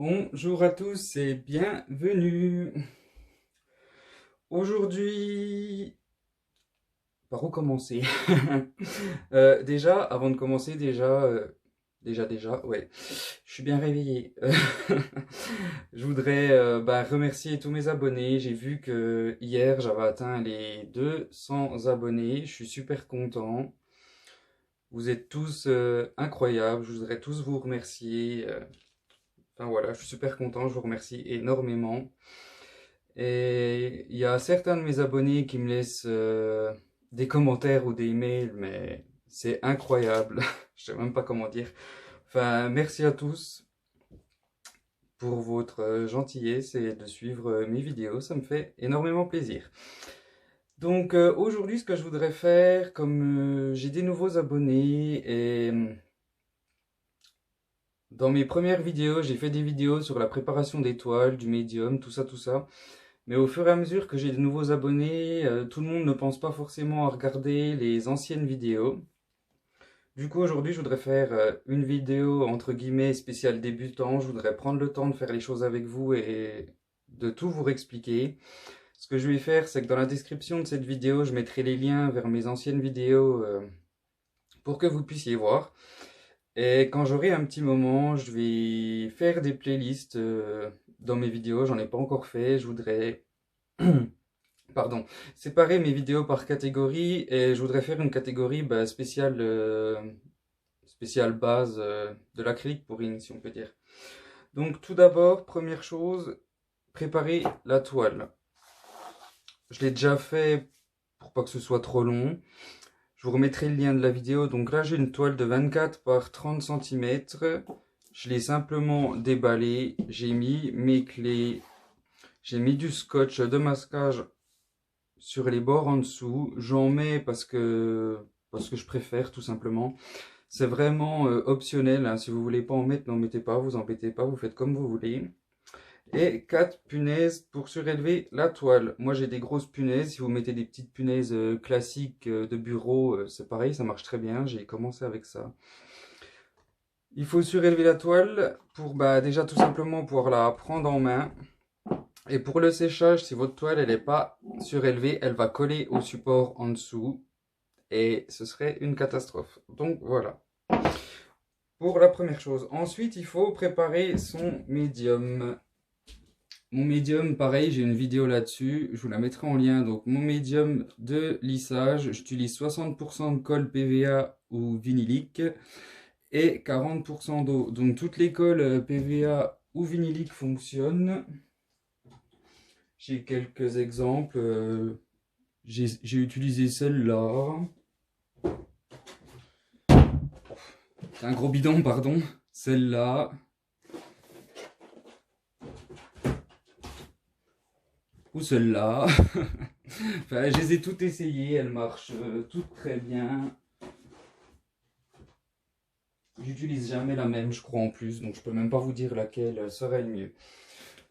Bonjour à tous et bienvenue. Aujourd'hui, par où commencer? Déjà, avant de commencer, ouais, je suis bien réveillé. Je voudrais remercier tous mes abonnés. J'ai vu que hier, j'avais atteint les 200 abonnés. Je suis super content. Vous êtes tous incroyables. Je voudrais tous vous remercier. Enfin voilà, je suis super content. Je vous remercie énormément. Et il y a certains de mes abonnés qui me laissent des commentaires ou des emails, mais c'est incroyable. Je sais même pas comment dire. Enfin, merci à tous pour votre gentillesse et de suivre mes vidéos. Ça me fait énormément plaisir. Donc aujourd'hui, ce que je voudrais faire, comme j'ai des nouveaux abonnés et dans mes premières vidéos, j'ai fait des vidéos sur la préparation des toiles, du médium, tout ça, tout ça. Mais au fur et à mesure que j'ai de nouveaux abonnés, tout le monde ne pense pas forcément à regarder les anciennes vidéos. Du coup, aujourd'hui, je voudrais faire une vidéo entre guillemets spéciale débutant. Je voudrais prendre le temps de faire les choses avec vous et de tout vous expliquer. Ce que je vais faire, c'est que dans la description de cette vidéo, je mettrai les liens vers mes anciennes vidéos pour que vous puissiez voir. Et quand j'aurai un petit moment, je vais faire des playlists dans mes vidéos. J'en ai pas encore fait. Je voudrais pardon, séparer mes vidéos par catégorie et je voudrais faire une catégorie spéciale, spéciale base de l'acrylique pour si on peut dire. Donc tout d'abord, première chose, préparer la toile. Je l'ai déjà fait pour pas que ce soit trop long. Je vous remettrai le lien de la vidéo. Donc là, j'ai une toile de 24 par 30 cm. Je l'ai simplement déballée. J'ai mis mes clés. J'ai mis du scotch de masquage sur les bords en dessous. J'en mets parce que je préfère tout simplement. C'est vraiment optionnel, hein. Si vous voulez pas en mettre, n'en mettez pas, vous embêtez pas, vous faites comme vous voulez. Et 4 punaises pour surélever la toile. Moi j'ai des grosses punaises. Si vous mettez des petites punaises classiques de bureau, c'est pareil, ça marche très bien. J'ai commencé avec ça. Il faut surélever la toile pour déjà tout simplement pouvoir la prendre en main. Et pour le séchage, si votre toile elle n'est pas surélevée, elle va coller au support en dessous et ce serait une catastrophe. Donc voilà. Pour la première chose. Ensuite, il faut préparer son médium. Mon médium, pareil, j'ai une vidéo là-dessus. Je vous la mettrai en lien. Donc mon médium de lissage, j'utilise 60% de colle PVA ou vinylique et 40% d'eau. Donc toutes les colles PVA ou vinylique fonctionnent. J'ai quelques exemples. J'ai utilisé celle-là. C'est un gros bidon, pardon. Celle-là. Ou celle-là. Enfin, je les ai toutes essayées. Elles marchent toutes très bien. J'utilise jamais la même, je crois, en plus. Donc je peux même pas vous dire laquelle serait le mieux.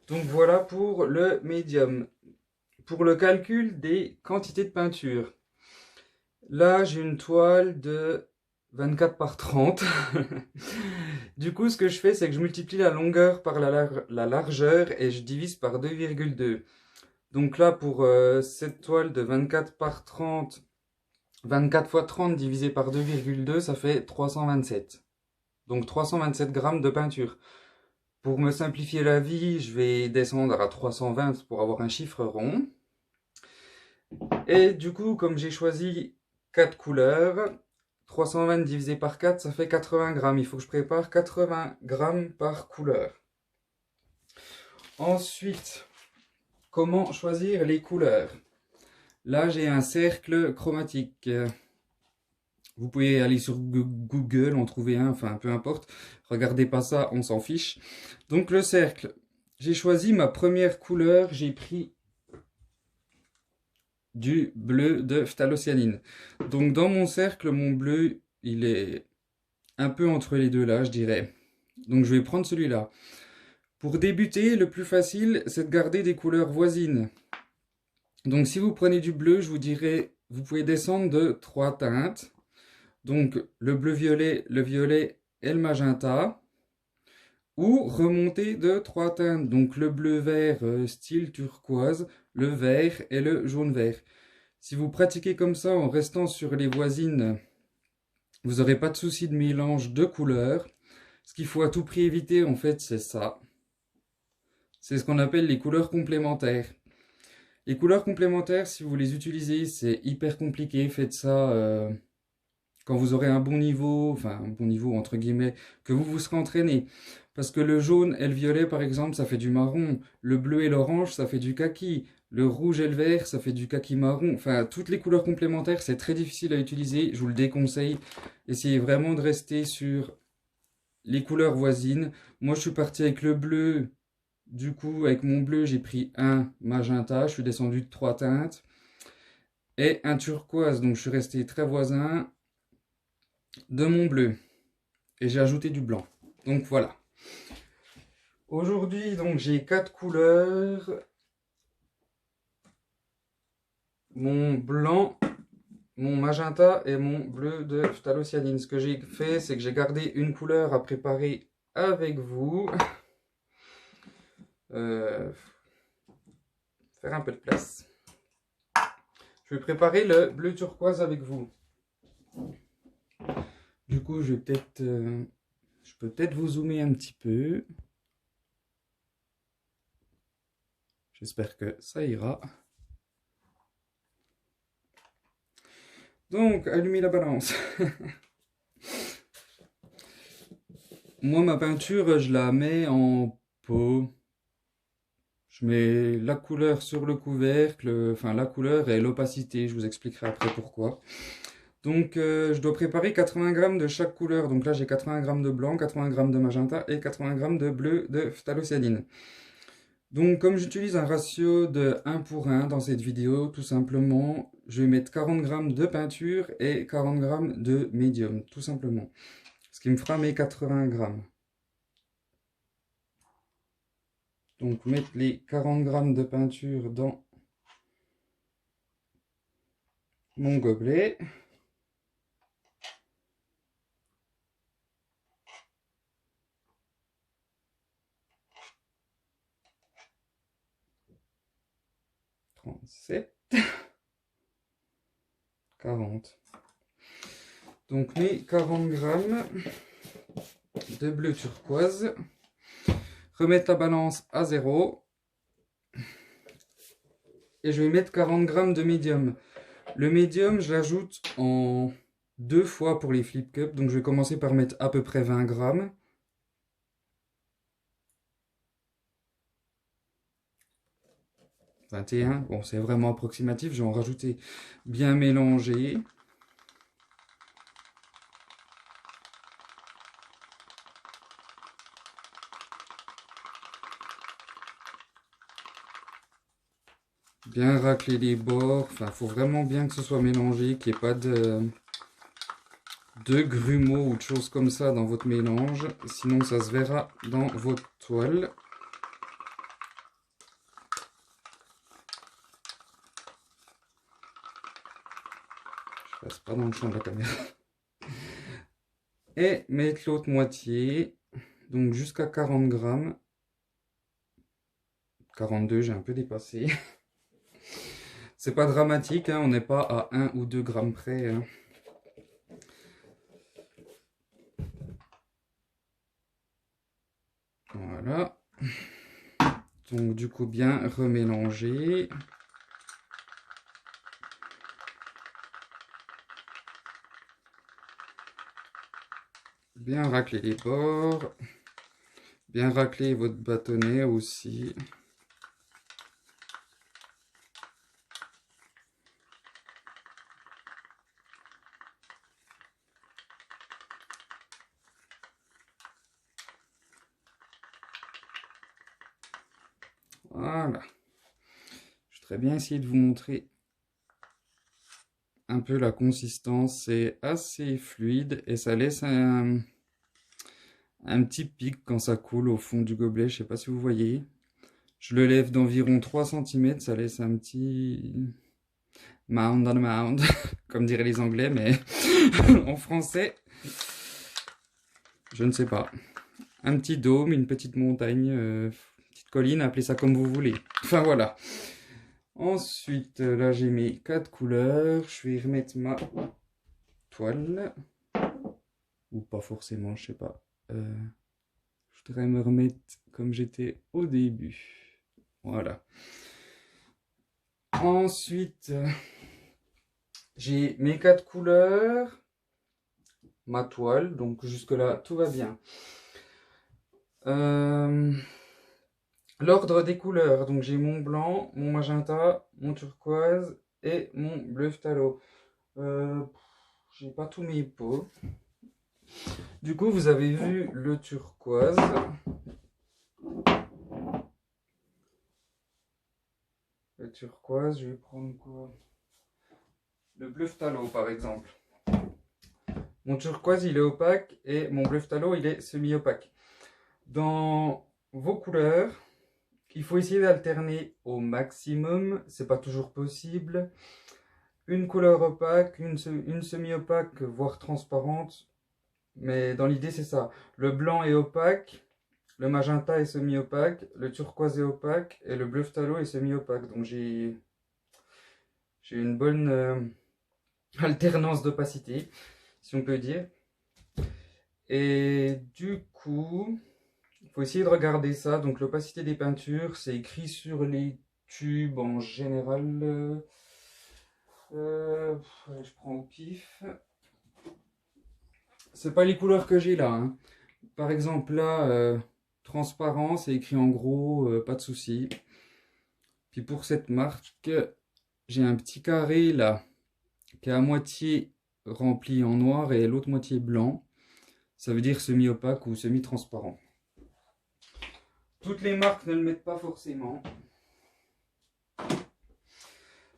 Donc voilà pour le médium. Pour le calcul des quantités de peinture. Là, j'ai une toile de 24 par 30. Du coup, ce que je fais, c'est que je multiplie la longueur par la largeur et je divise par 2,2. Donc là, pour cette toile de 24 par 30, 24 fois 30 divisé par 2,2, ça fait 327. Donc 327 grammes de peinture. Pour me simplifier la vie, je vais descendre à 320 pour avoir un chiffre rond. Et du coup, comme j'ai choisi 4 couleurs, 320 divisé par 4, ça fait 80 grammes. Il faut que je prépare 80 grammes par couleur. Ensuite, comment choisir les couleurs? Là, j'ai un cercle chromatique. Vous pouvez aller sur Google, en trouver un, enfin peu importe. Regardez pas ça, on s'en fiche. Donc le cercle, j'ai choisi ma première couleur, j'ai pris du bleu de phthalocyanine. Donc dans mon cercle, mon bleu, il est un peu entre les deux là, je dirais. Donc je vais prendre celui-là. Pour débuter, le plus facile, c'est de garder des couleurs voisines. Donc si vous prenez du bleu, je vous dirais, vous pouvez descendre de 3 teintes. Donc le bleu-violet, le violet et le magenta. ou remonter de 3 teintes. Donc le bleu-vert style turquoise, le vert et le jaune-vert. Si vous pratiquez comme ça en restant sur les voisines, vous n'aurez pas de souci de mélange de couleurs. Ce qu'il faut à tout prix éviter, en fait, c'est ça. C'est ce qu'on appelle les couleurs complémentaires. Les couleurs complémentaires, si vous les utilisez, c'est hyper compliqué. Faites ça quand vous aurez un bon niveau, enfin un bon niveau entre guillemets, que vous vous serez entraîné. Parce que le jaune et le violet, par exemple, ça fait du marron. Le bleu et l'orange, ça fait du kaki. Le rouge et le vert, ça fait du kaki marron. Enfin, toutes les couleurs complémentaires, c'est très difficile à utiliser. Je vous le déconseille. Essayez vraiment de rester sur les couleurs voisines. Moi, je suis parti avec le bleu. Du coup, avec mon bleu, j'ai pris un magenta. Je suis descendu de 3 teintes. Et un turquoise. Donc, je suis resté très voisin de mon bleu. Et j'ai ajouté du blanc. Donc, voilà. Aujourd'hui, donc, j'ai 4 couleurs. Mon blanc, mon magenta et mon bleu de phthalocyanine. Ce que j'ai fait, c'est que j'ai gardé une couleur à préparer avec vous. Faire un peu de place. Je vais préparer le bleu turquoise avec vous. Du coup, je peux peut-être vous zoomer un petit peu. J'espère que ça ira. Donc, allumez la balance. Moi, ma peinture, je la mets en pot. Je mets la couleur sur le couvercle, enfin la couleur et l'opacité. Je vous expliquerai après pourquoi. Donc, je dois préparer 80 g de chaque couleur. Donc là, j'ai 80 g de blanc, 80 g de magenta et 80 g de bleu de phthalocyanine. Donc, comme j'utilise un ratio de 1 pour 1 dans cette vidéo, tout simplement, je vais mettre 40 g de peinture et 40 g de médium, tout simplement. Ce qui me fera mes 80 g. Donc, mettre les 40 g de peinture dans mon gobelet. Sept 40. Donc mes 40 g de bleu turquoise. Remettre la balance à 0. Et je vais mettre 40 g de médium. Le médium, je l'ajoute en 2 fois pour les flip cups. Donc je vais commencer par mettre à peu près 20 g. 21, bon c'est vraiment approximatif, je vais en rajouter bien mélangé. Bien racler les bords, enfin il faut vraiment bien que ce soit mélangé, qu'il n'y ait pas de grumeaux ou de choses comme ça dans votre mélange, sinon ça se verra dans votre toile. Je passe pas dans le champ de la caméra. Et mettre l'autre moitié, donc jusqu'à 40 g. 42, j'ai un peu dépassé. C'est pas dramatique, hein, on n'est pas à 1 ou 2 grammes près. Hein. Voilà. Donc du coup bien remélanger. Bien racler les bords. Bien racler votre bâtonnet aussi. Voilà. Je vais très bien essayer de vous montrer un peu la consistance. C'est assez fluide et ça laisse un petit pic quand ça coule au fond du gobelet. Je ne sais pas si vous voyez. Je le lève d'environ 3 cm. Ça laisse un petit mound on a mound, comme diraient les Anglais, mais en français, je ne sais pas. un petit dôme, une petite montagne, une petite colline, appelez ça comme vous voulez. Enfin voilà. Ensuite, là j'ai mes 4 couleurs. Je vais remettre ma toile. Ou pas forcément, je sais pas. Je voudrais me remettre comme j'étais au début. Voilà. Ensuite, j'ai mes 4 couleurs. Ma toile, donc jusque là tout va bien. L'ordre des couleurs, donc j'ai mon blanc, mon magenta, mon turquoise et mon bleu phthalo. J'ai pas tous mes pots. Du coup, vous avez vu le turquoise. Le turquoise, je vais prendre quoi? Le bleu phthalo par exemple. Mon turquoise il est opaque et mon bleu phthalo il est semi-opaque. Dans vos couleurs, il faut essayer d'alterner au maximum, c'est pas toujours possible. Une couleur opaque, une semi-opaque, voire transparente. Mais dans l'idée, c'est ça. Le blanc est opaque, le magenta est semi-opaque, le turquoise est opaque et le bleu phthalo est semi-opaque. Donc j'ai une bonne alternance d'opacité, si on peut dire. Et du coup, il faut essayer de regarder ça. Donc l'opacité des peintures, c'est écrit sur les tubes en général. Je prends au pif. C'est pas les couleurs que j'ai là, hein. Par exemple là, transparent, c'est écrit en gros, pas de souci. Puis pour cette marque, j'ai un petit carré là, qui est à moitié rempli en noir et l'autre moitié blanc. Ça veut dire semi-opaque ou semi-transparent. Toutes les marques ne le mettent pas forcément.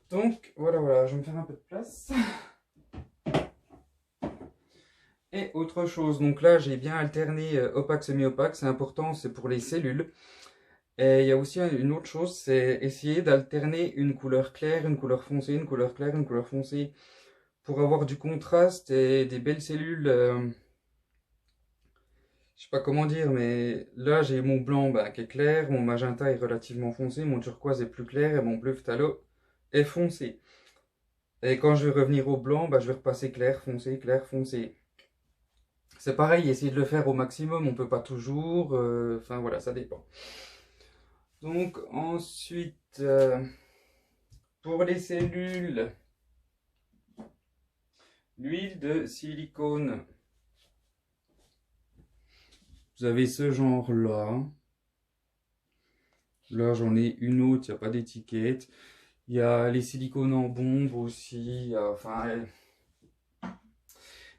Donc voilà, je vais me faire un peu de place. Et autre chose, donc là j'ai bien alterné opaque, semi-opaque, c'est important, c'est pour les cellules. Et il y a aussi une autre chose, c'est essayer d'alterner une couleur claire, une couleur foncée, une couleur claire, une couleur foncée, pour avoir du contraste et des belles cellules. Je sais pas comment dire, mais là j'ai mon blanc qui est clair, mon magenta est relativement foncé, mon turquoise est plus clair et mon bleu phthalo est foncé. Et quand je vais revenir au blanc, je vais repasser clair, foncé, clair, foncé. C'est pareil, essayer de le faire au maximum, on peut pas toujours, enfin voilà, ça dépend. Donc ensuite, pour les cellules, l'huile de silicone. Vous avez ce genre là. Là j'en ai une autre, il n'y a pas d'étiquette. Il y a les silicones en bombe aussi. Enfin,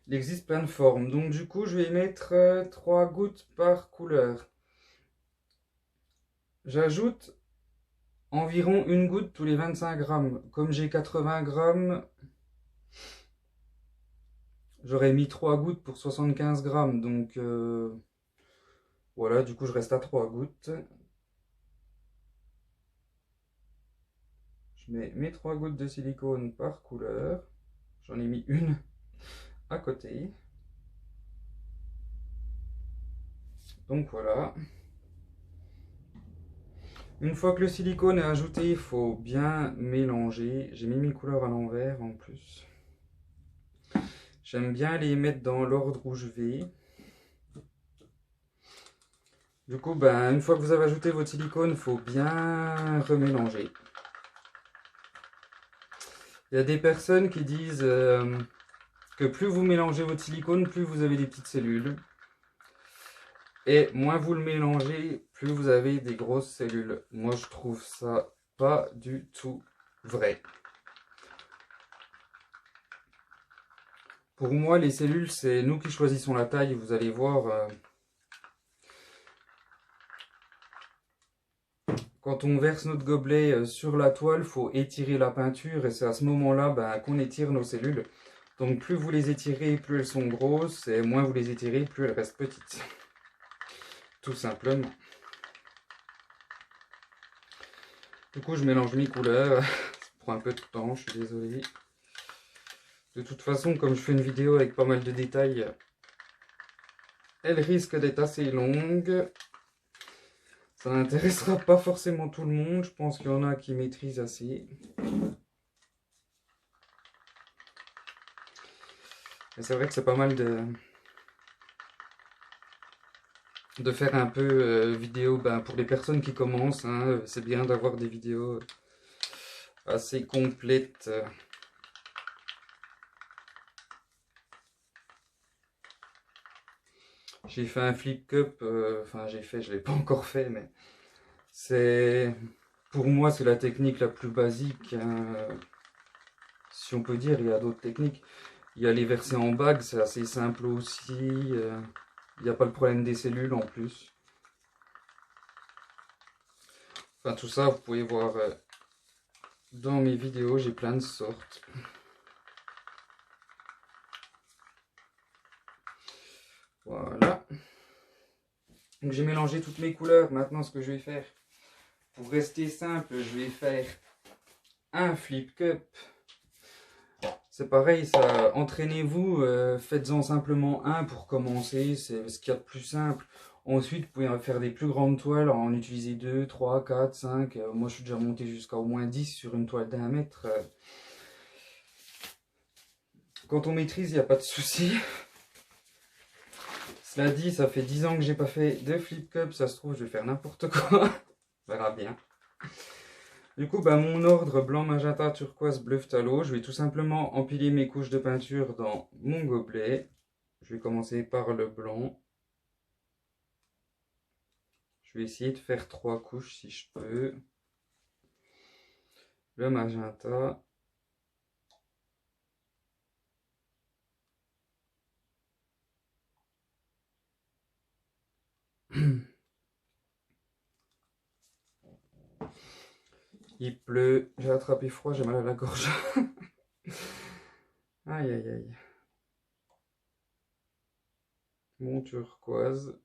il existe plein de formes. Donc du coup, je vais mettre 3 gouttes par couleur. J'ajoute environ une goutte tous les 25 grammes. Comme j'ai 80 grammes, j'aurais mis 3 gouttes pour 75 grammes. Donc voilà, du coup, je reste à 3 gouttes. Je mets mes 3 gouttes de silicone par couleur. J'en ai mis une à côté. Donc voilà. Une fois que le silicone est ajouté, il faut bien mélanger. J'ai mis mes couleurs à l'envers en plus. J'aime bien les mettre dans l'ordre où je vais. Du coup, une fois que vous avez ajouté votre silicone, il faut bien remélanger. Il y a des personnes qui disent que plus vous mélangez votre silicone, plus vous avez des petites cellules. Et moins vous le mélangez, plus vous avez des grosses cellules. Moi, je trouve ça pas du tout vrai. Pour moi, les cellules, c'est nous qui choisissons la taille. Vous allez voir, quand on verse notre gobelet sur la toile, il faut étirer la peinture. Et c'est à ce moment-là qu'on étire nos cellules. Donc plus vous les étirez, plus elles sont grosses. Et moins vous les étirez, plus elles restent petites. Tout simplement. Du coup, je mélange mes couleurs. Ça prend un peu de temps, je suis désolé. De toute façon, comme je fais une vidéo avec pas mal de détails, Elle risque d'être assez longue. Ça n'intéressera pas forcément tout le monde. Je pense qu'il y en a qui maîtrisent assez. Mais c'est vrai que c'est pas mal de faire un peu vidéo pour les personnes qui commencent. Hein, c'est bien d'avoir des vidéos assez complètes. J'ai fait un flip cup, enfin je l'ai pas encore fait, mais c'est pour moi c'est la technique la plus basique, hein, si on peut dire. Il y a d'autres techniques. Il y a les versets en bague, c'est assez simple aussi. Il n'y a pas le problème des cellules en plus. Enfin tout ça vous pouvez voir dans mes vidéos, j'ai plein de sortes. Voilà. Donc j'ai mélangé toutes mes couleurs. Maintenant ce que je vais faire, pour rester simple, je vais faire un flip cup. C'est pareil, ça, entraînez-vous, faites-en simplement un pour commencer, c'est ce qu'il y a de plus simple. Ensuite, vous pouvez faire des plus grandes toiles, en utiliser 2, 3, 4, 5. Moi, je suis déjà monté jusqu'à au moins 10 sur une toile d'1 mètre. Quand on maîtrise, il n'y a pas de souci. Cela dit, ça fait 10 ans que j'ai pas fait de flip cup, ça se trouve, je vais faire n'importe quoi. On verra bien. Du coup, mon ordre blanc, magenta, turquoise, bleu, phthalo, je vais tout simplement empiler mes couches de peinture dans mon gobelet. Je vais commencer par le blanc. Je vais essayer de faire 3 couches si je peux. Le magenta. Il pleut, j'ai attrapé froid, j'ai mal à la gorge. Aïe aïe aïe. Mon turquoise.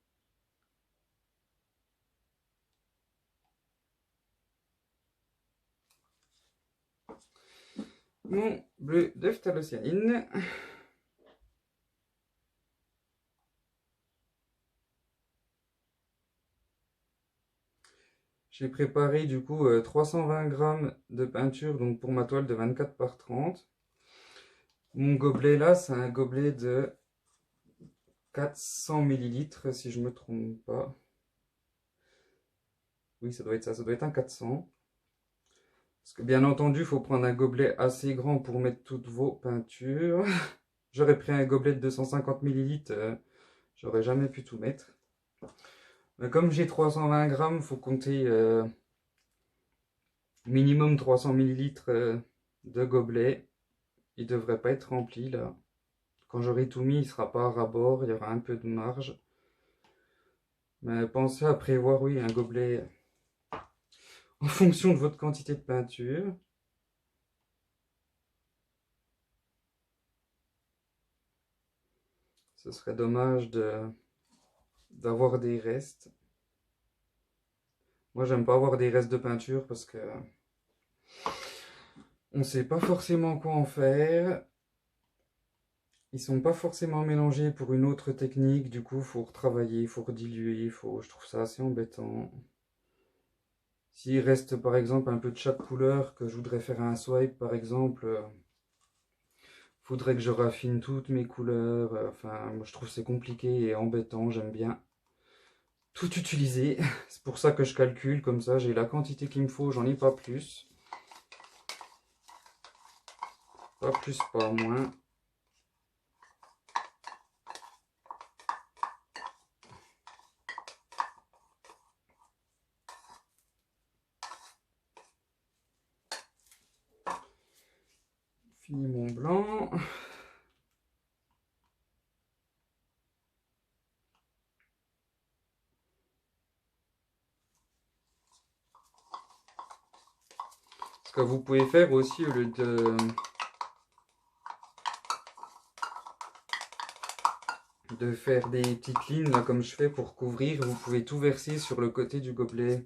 Mon bleu de phthalocyanine. J'ai préparé du coup 320 g de peinture donc pour ma toile de 24 par 30. Mon gobelet là, c'est un gobelet de 400 ml si je me trompe pas. Oui, ça doit être ça, ça doit être un 400. Parce que bien entendu, il faut prendre un gobelet assez grand pour mettre toutes vos peintures. J'aurais pris un gobelet de 250 ml, j'aurais jamais pu tout mettre. Mais comme j'ai 320 g, il faut compter minimum 300 ml de gobelet. Il ne devrait pas être rempli là. Quand j'aurai tout mis, il ne sera pas à ras-bord, il y aura un peu de marge. Mais pensez à prévoir, oui, un gobelet en fonction de votre quantité de peinture. Ce serait dommage d'avoir des restes. Moi, j'aime pas avoir des restes de peinture parce que on sait pas forcément quoi en faire. Ils sont pas forcément mélangés pour une autre technique. Du coup, faut retravailler, faut rediluer, je trouve ça assez embêtant. S'il reste par exemple un peu de chaque couleur, que je voudrais faire un swipe par exemple, faudrait que je raffine toutes mes couleurs. Enfin, moi, je trouve c'est compliqué et embêtant. J'aime bien tout utiliser. C'est pour ça que je calcule comme ça. J'ai la quantité qu'il me faut, j'en ai pas plus. Pas plus, pas moins. Fini mon blanc. Ce que vous pouvez faire aussi au lieu de faire des petites lignes là comme je fais pour couvrir, vous pouvez tout verser sur le côté du gobelet.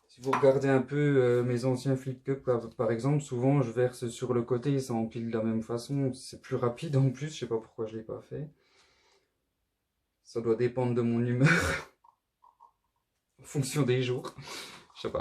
Si vous regardez un peu mes anciens flip cup par exemple, souvent je verse sur le côté et ça empile de la même façon. C'est plus rapide en plus, je sais pas pourquoi je l'ai pas fait. Ça doit dépendre de mon humeur en fonction des jours. Je sais pas.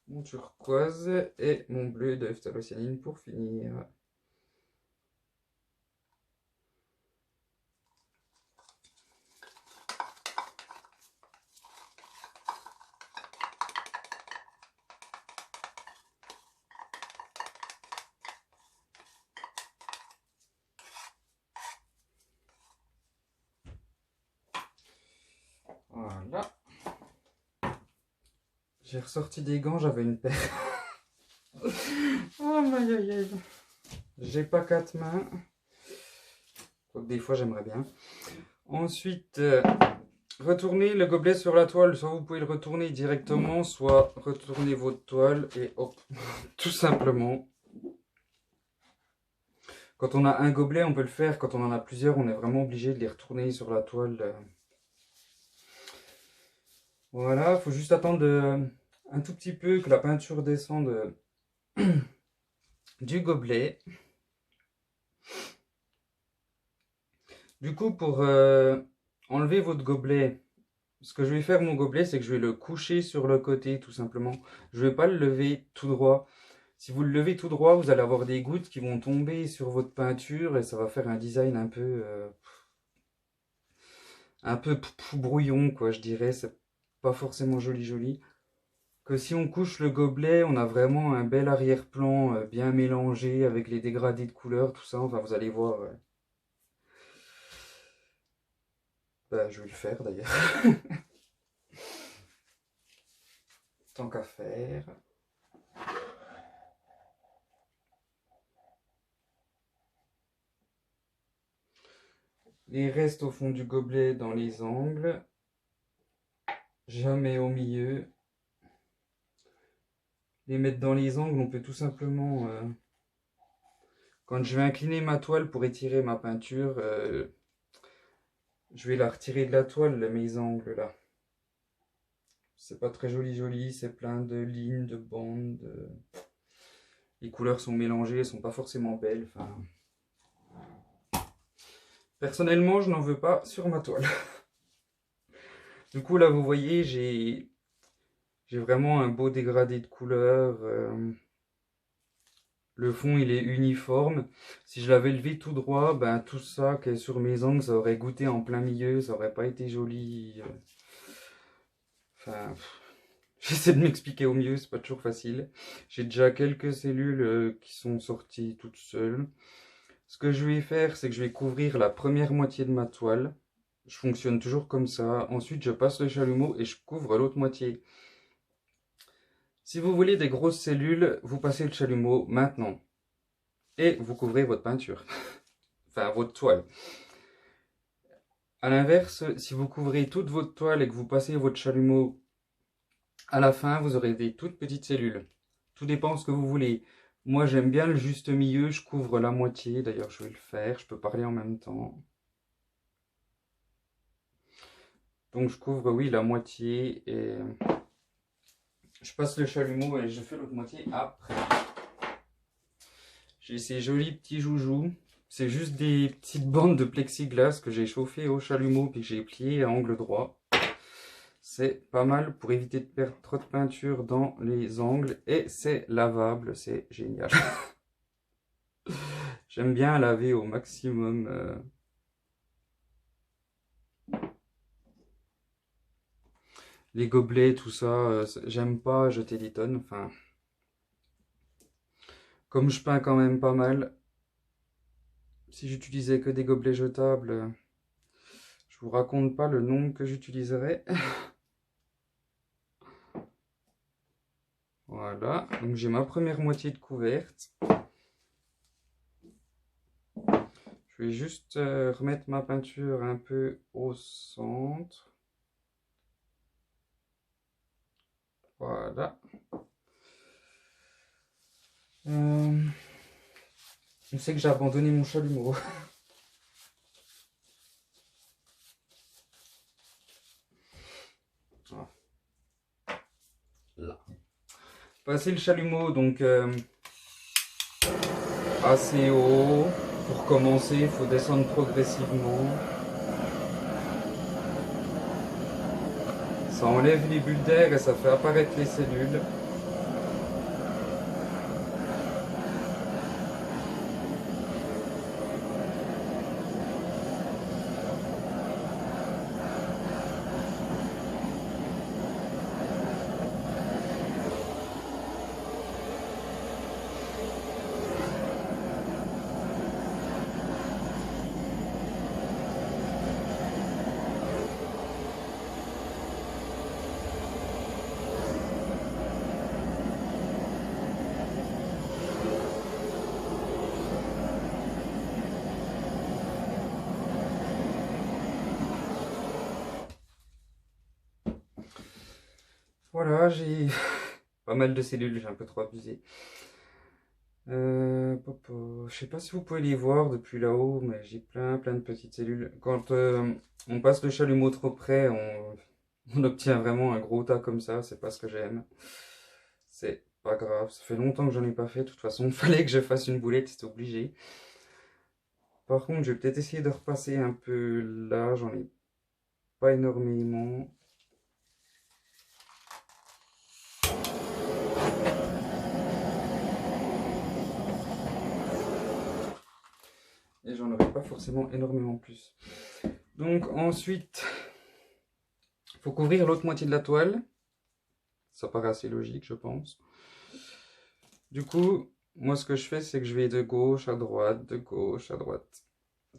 Mon turquoise et mon bleu de phtalocyanine pour finir. Voilà. J'ai ressorti des gants, j'avais une paire. Oh aïe aïe aïe. J'ai pas 4 mains. Quoique des fois j'aimerais bien. Ensuite, retournez le gobelet sur la toile. Soit vous pouvez le retourner directement, soit retournez votre toile et hop. Tout simplement. Quand on a un gobelet, on peut le faire. Quand on en a plusieurs, on est vraiment obligé de les retourner sur la toile. Voilà, il faut juste attendre un tout petit peu que la peinture descende du gobelet. Du coup, pour enlever votre gobelet, ce que je vais faire mon gobelet, c'est que je vais le coucher sur le côté tout simplement. Je ne vais pas le lever tout droit. Si vous le levez tout droit, vous allez avoir des gouttes qui vont tomber sur votre peinture et ça va faire un design un peu brouillon, quoi, je dirais. C'est pas forcément joli joli. Que si on couche le gobelet, on a vraiment un bel arrière-plan bien mélangé avec les dégradés de couleurs, tout ça. Enfin, vous allez voir. Bah, je vais le faire d'ailleurs. Tant qu'à faire. Les restes au fond du gobelet dans les angles. Jamais au milieu. Les mettre dans les angles, on peut tout simplement... quand je vais incliner ma toile pour étirer ma peinture, je vais la retirer de la toile, mes angles là. C'est pas très joli joli, c'est plein de lignes, de bandes. Les couleurs sont mélangées, elles sont pas forcément belles. Enfin... Personnellement, je n'en veux pas sur ma toile. Du coup, là, vous voyez, j'ai vraiment un beau dégradé de couleurs. Le fond, il est uniforme. Si je l'avais levé tout droit, ben, tout ça qui est sur mes angles, ça aurait goûté en plein milieu, ça aurait pas été joli. Enfin, j'essaie de m'expliquer au mieux, c'est pas toujours facile. J'ai déjà quelques cellules qui sont sorties toutes seules. Ce que je vais faire, c'est que je vais couvrir la première moitié de ma toile. Je fonctionne toujours comme ça. Ensuite, je passe le chalumeau et je couvre l'autre moitié. Si vous voulez des grosses cellules, vous passez le chalumeau maintenant. Et vous couvrez votre peinture. Enfin, votre toile. A l'inverse, si vous couvrez toute votre toile et que vous passez votre chalumeau à la fin, vous aurez des toutes petites cellules. Tout dépend de ce que vous voulez. Moi, j'aime bien le juste milieu, je couvre la moitié. D'ailleurs, je vais le faire, je peux parler en même temps. Donc, je couvre, oui, la moitié et je passe le chalumeau et je fais l'autre moitié après. J'ai ces jolis petits joujoux. C'est juste des petites bandes de plexiglas que j'ai chauffées au chalumeau puis que j'ai pliées à angle droit. C'est pas mal pour éviter de perdre trop de peinture dans les angles et c'est lavable, c'est génial. J'aime bien laver au maximum. Les gobelets, tout ça, j'aime pas jeter des tonnes. Enfin, comme je peins quand même pas mal, si j'utilisais que des gobelets jetables, je vous raconte pas le nombre que j'utiliserais. Voilà, donc j'ai ma première moitié de couverte. Je vais juste remettre ma peinture un peu au centre. Voilà. Je sais que j'ai abandonné mon chalumeau. Ah, là. Passer le chalumeau, donc assez haut. Pour commencer, il faut descendre progressivement. Ça enlève les bulles d'air et ça fait apparaître les cellules. Voilà, j'ai pas mal de cellules, j'ai un peu trop abusé. Je sais pas si vous pouvez les voir depuis là-haut, mais j'ai plein de petites cellules. Quand on passe le chalumeau trop près, on obtient vraiment un gros tas comme ça, c'est pas ce que j'aime. C'est pas grave, ça fait longtemps que j'en ai pas fait, de toute façon, il fallait que je fasse une boulette, c'était obligé. Par contre, je vais peut-être essayer de repasser un peu là, j'en ai pas énormément. Et j'en aurai pas forcément énormément plus. Donc ensuite, il faut couvrir l'autre moitié de la toile. Ça paraît assez logique, je pense. Du coup, moi ce que je fais, c'est que je vais de gauche à droite, de gauche à droite,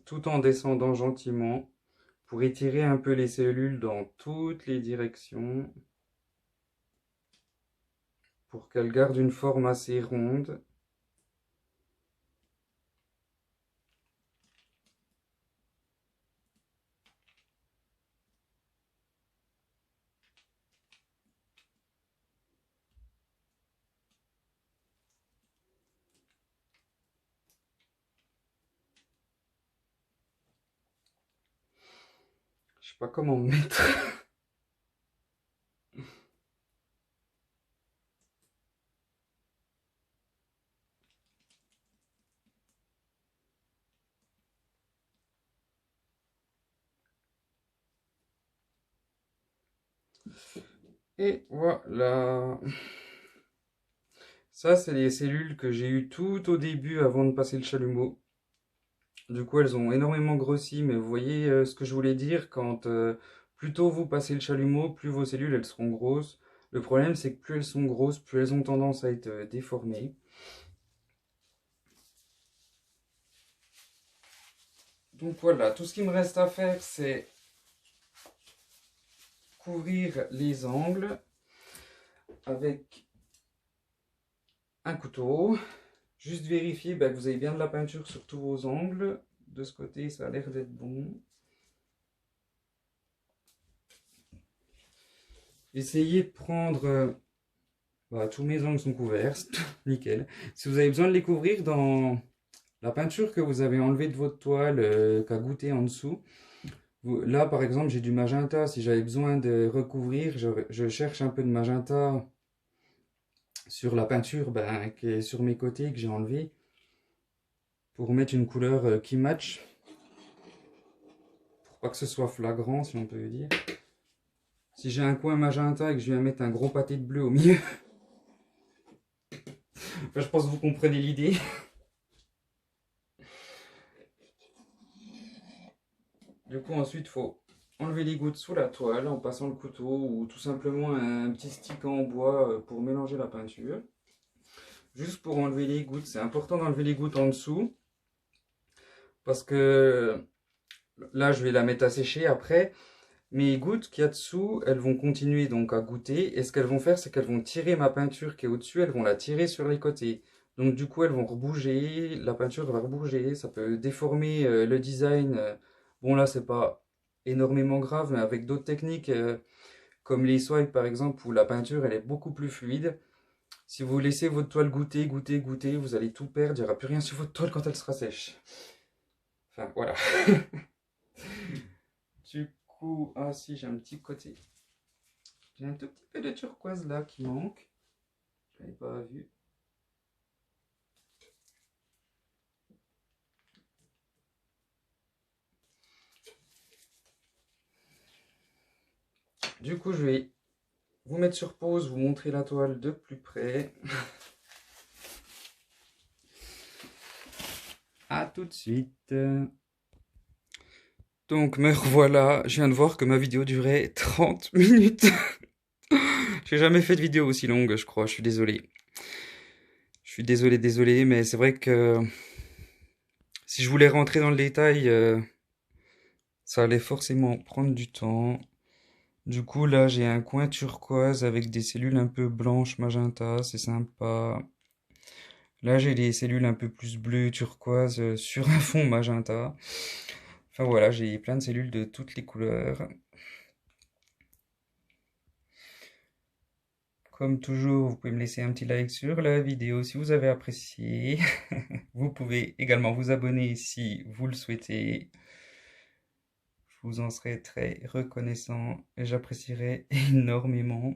tout en descendant gentiment pour étirer un peu les cellules dans toutes les directions, pour qu'elles gardent une forme assez ronde. Je sais pas comment me mettre. Et voilà. Ça, c'est les cellules que j'ai eues tout au début avant de passer le chalumeau. Du coup, elles ont énormément grossi, mais vous voyez ce que je voulais dire, quand plus tôt vous passez le chalumeau, plus vos cellules elles seront grosses. Le problème, c'est que plus elles sont grosses, plus elles ont tendance à être déformées. Donc voilà, tout ce qui me reste à faire, c'est couvrir les angles avec un couteau. Juste vérifier que vous avez bien de la peinture sur tous vos angles. De ce côté, ça a l'air d'être bon. Essayez de prendre... tous mes angles sont couverts, nickel. Si vous avez besoin de les couvrir dans la peinture que vous avez enlevée de votre toile, qu'a goûté en dessous, là par exemple j'ai du magenta, si j'avais besoin de recouvrir, je cherche un peu de magenta sur la peinture qui est sur mes côtés que j'ai enlevé pour mettre une couleur qui match, pour pas que ce soit flagrant si on peut dire. Si j'ai un coin magenta et que je viens mettre un gros pâté de bleu au milieu, enfin, je pense que vous comprenez l'idée. Du coup ensuite il faut enlever les gouttes sous la toile en passant le couteau ou tout simplement un petit stick en bois pour mélanger la peinture. Juste pour enlever les gouttes, c'est important d'enlever les gouttes en dessous parce que là je vais la mettre à sécher après. Mes gouttes qu'il y a dessous, elles vont continuer donc à goûter et ce qu'elles vont faire, c'est qu'elles vont tirer ma peinture qui est au-dessus, elles vont la tirer sur les côtés. Donc du coup elles vont rebouger, la peinture va rebouger, ça peut déformer le design. Bon là c'est pas énormément grave, mais avec d'autres techniques comme les swipes par exemple où la peinture elle est beaucoup plus fluide. Si vous laissez votre toile goûter, vous allez tout perdre, il n'y aura plus rien sur votre toile quand elle sera sèche. Enfin voilà. Du coup, ah si j'ai un petit côté J'ai un tout petit peu de turquoise là qui manque. Je l'avais pas vu. Du coup, je vais vous mettre sur pause, vous montrer la toile de plus près. À tout de suite. Donc me revoilà, je viens de voir que ma vidéo durait 30 minutes. J'ai jamais fait de vidéo aussi longue, je crois, je suis désolé. Je suis désolé, mais c'est vrai que si je voulais rentrer dans le détail, ça allait forcément prendre du temps. Du coup, là, j'ai un coin turquoise avec des cellules un peu blanches magenta, c'est sympa. Là, j'ai des cellules un peu plus bleues turquoise sur un fond magenta. Enfin voilà, j'ai plein de cellules de toutes les couleurs. Comme toujours, vous pouvez me laisser un petit like sur la vidéo si vous avez apprécié. Vous pouvez également vous abonner si vous le souhaitez. Je vous en serai très reconnaissant et j'apprécierai énormément.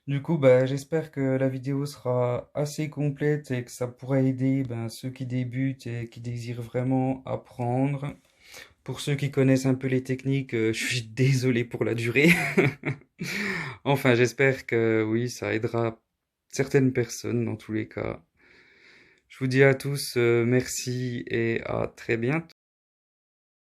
Du coup, bah, j'espère que la vidéo sera assez complète et que ça pourra aider ceux qui débutent et qui désirent vraiment apprendre. Pour ceux qui connaissent un peu les techniques, je suis désolé pour la durée. Enfin, j'espère que oui, ça aidera certaines personnes dans tous les cas. Je vous dis à tous merci et à très bientôt.